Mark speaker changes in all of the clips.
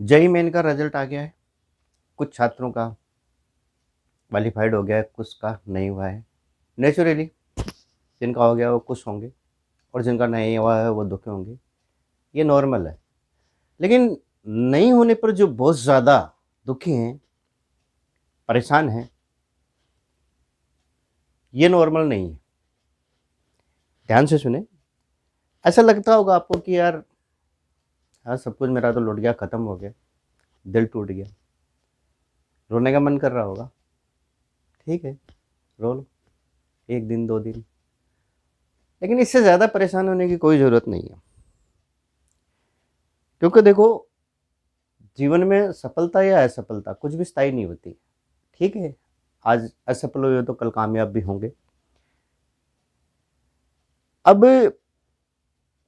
Speaker 1: JEE main का result आ गया है। कुछ छात्रों का क्वालिफाइड हो गया है, कुछ का नहीं हुआ है। नेचुरली जिनका हो गया वो खुश होंगे और जिनका नहीं हुआ है वो दुखी होंगे, ये नॉर्मल है। लेकिन नहीं होने पर जो बहुत ज़्यादा दुखी हैं, परेशान हैं, ये नॉर्मल नहीं है। ध्यान से सुने। ऐसा लगता होगा आपको कि यार हाँ, सब कुछ मेरा तो लुट गया, ख़त्म हो गया, दिल टूट गया, रोने का मन कर रहा होगा। ठीक है, रो लो, 1 दिन 2 दिन, लेकिन इससे ज़्यादा परेशान होने की कोई ज़रूरत नहीं है। क्योंकि देखो, जीवन में सफलता या असफलता कुछ भी स्थायी नहीं होती। ठीक है, आज असफल हुए तो कल कामयाब भी होंगे। अब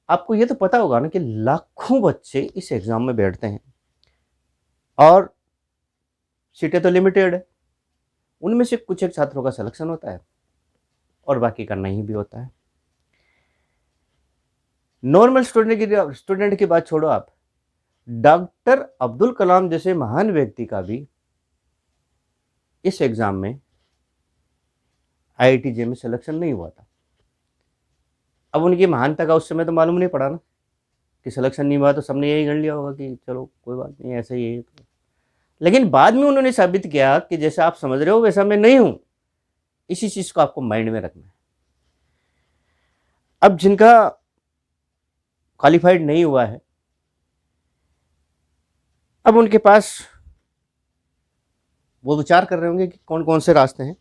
Speaker 1: आपको ये तो पता होगा ना कि लाखों बच्चे इस एग्ज़ाम में बैठते हैं और सीटें तो लिमिटेड है। उनमें से कुछ एक छात्रों का सिलेक्शन होता है और बाकी का नहीं भी होता है। नॉर्मल स्टूडेंट की बात छोड़ो आप, डॉक्टर अब्दुल कलाम जैसे महान व्यक्ति का भी इस एग्ज़ाम में आईआईटी जे में सिलेक्शन नहीं हुआ था। अब उनकी महानता का उस समय तो मालूम नहीं पड़ा ना कि सिलेक्शन नहीं हुआ, तो सबने यही गण लिया होगा कि चलो कोई बात नहीं, ऐसा ही है तो। लेकिन बाद में उन्होंने साबित किया कि जैसा आप समझ रहे हो वैसा मैं नहीं हूं। इसी चीज़ को आपको माइंड में रखना है। अब जिनका क्वालिफाइड नहीं हुआ है, अब उनके पास वो विचार कर रहे होंगे कि कौन कौन से रास्ते हैं।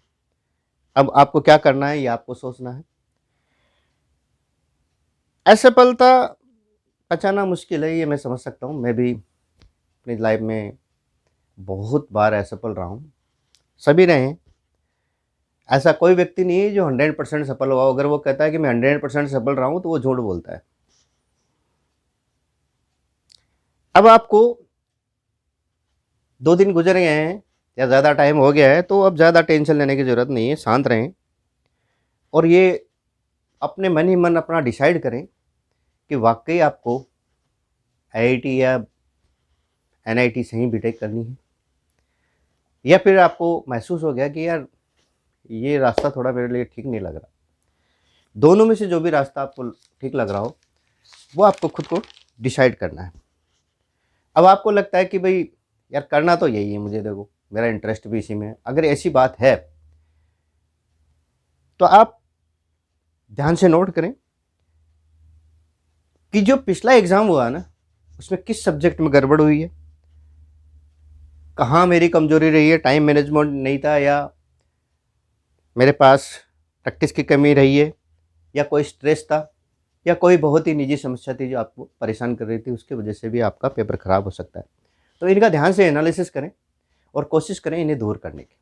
Speaker 1: अब आपको क्या करना है ये आपको सोचना है। असफलता पचाना मुश्किल है, ये मैं समझ सकता हूँ। मैं भी अपनी लाइफ में बहुत बार असफल रहा हूँ, सभी रहे हैं। ऐसा कोई व्यक्ति नहीं है जो 100% सफल हुआ। अगर वो कहता है कि मैं 100% सफल रहा हूँ तो वो झूठ बोलता है। अब आपको 2 दिन गुजर गए हैं या ज़्यादा टाइम हो गया है, तो अब ज़्यादा टेंशन लेने की ज़रूरत नहीं है। शांत रहें और ये अपने मन ही मन अपना डिसाइड करें कि वाकई आपको आईआईटी या एनआईटी से ही बीटेक करनी है, या फिर आपको महसूस हो गया कि यार ये रास्ता थोड़ा मेरे लिए ठीक नहीं लग रहा। दोनों में से जो भी रास्ता आपको ठीक लग रहा हो वो आपको खुद को डिसाइड करना है। अब आपको लगता है कि भाई यार करना तो यही है मुझे, देखो मेरा इंटरेस्ट भी इसी में है, अगर ऐसी बात है तो आप ध्यान से नोट करें कि जो पिछला एग्ज़ाम हुआ ना उसमें किस सब्जेक्ट में गड़बड़ हुई है, कहाँ मेरी कमज़ोरी रही है। टाइम मैनेजमेंट नहीं था, या मेरे पास प्रैक्टिस की कमी रही है, या कोई स्ट्रेस था, या कोई बहुत ही निजी समस्या थी जो आपको परेशान कर रही थी, उसकी वजह से भी आपका पेपर ख़राब हो सकता है। तो इनका ध्यान से एनालिसिस करें और कोशिश करें इन्हें दूर करने की।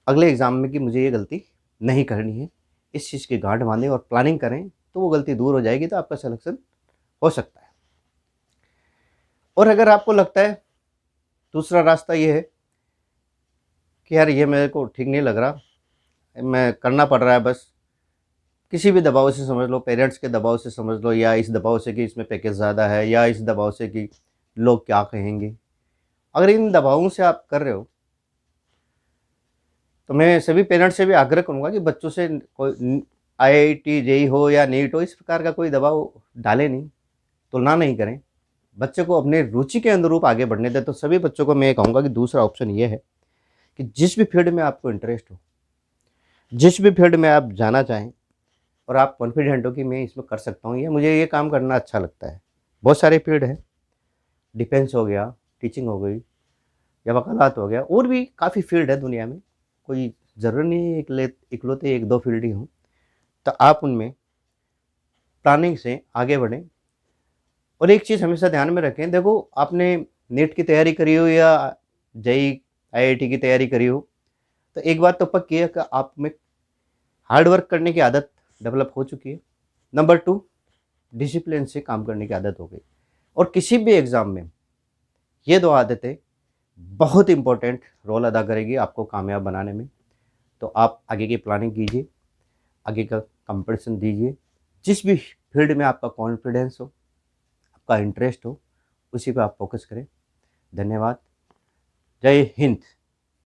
Speaker 1: अगले एग्ज़ाम में कि मुझे ये गलती नहीं करनी है, इस चीज़ की गांठ बांधें और प्लानिंग करें, तो वो गलती दूर हो जाएगी, तो आपका सिलेक्शन हो सकता है। और अगर आपको लगता है दूसरा रास्ता ये है कि यार ये मेरे को ठीक नहीं लग रहा, मैं करना पड़ रहा है बस, किसी भी दबाव से समझ लो, पेरेंट्स के दबाव से समझ लो, या इस दबाव से कि इसमें पैकेज ज़्यादा है, या इस दबाव से कि लोग क्या कहेंगे, अगर इन दबावों से आप कर रहे हो तो मैं सभी पेरेंट्स से भी आग्रह करूँगा कि बच्चों से कोई आईआईटी जेईई हो या नीट हो, इस प्रकार का कोई दबाव डालें नहीं, तुलना नहीं करें। बच्चे को अपने रुचि के अनुरूप आगे बढ़ने दें। तो सभी बच्चों को मैं ये कहूँगा कि दूसरा ऑप्शन ये है कि जिस भी फील्ड में आपको इंटरेस्ट हो, जिस भी फील्ड में आप जाना चाहें और आप कॉन्फिडेंट हो कि मैं इसमें कर सकता हूँ, ये मुझे ये काम करना अच्छा लगता है। बहुत सारे फील्ड हैं, डिफेंस हो गया, टीचिंग हो गई, या वकालत हो गया, और भी काफ़ी फील्ड है दुनिया में। कोई ज़रूरी नहीं है इकलौते 1-2 फील्ड ही हों। तो आप उनमें प्लानिंग से आगे बढ़ें। और एक चीज़ हमेशा ध्यान में रखें, देखो आपने नीट की तैयारी करी हो या जेईई आईआईटी की तैयारी करी हो, तो एक बात तो पक्की है कि आप में हार्ड वर्क करने की आदत डेवलप हो चुकी है। नंबर 2, डिसिप्लिन से काम करने की आदत हो गई। और किसी भी एग्ज़ाम में ये 2 आदतें बहुत इम्पोर्टेंट रोल अदा करेगी आपको कामयाब बनाने में। तो आप आगे की प्लानिंग कीजिए, आगे का कंपटीशन दीजिए। जिस भी फील्ड में आपका कॉन्फिडेंस हो, आपका इंटरेस्ट हो, उसी पे आप फ़ोकस करें। धन्यवाद। जय हिंद।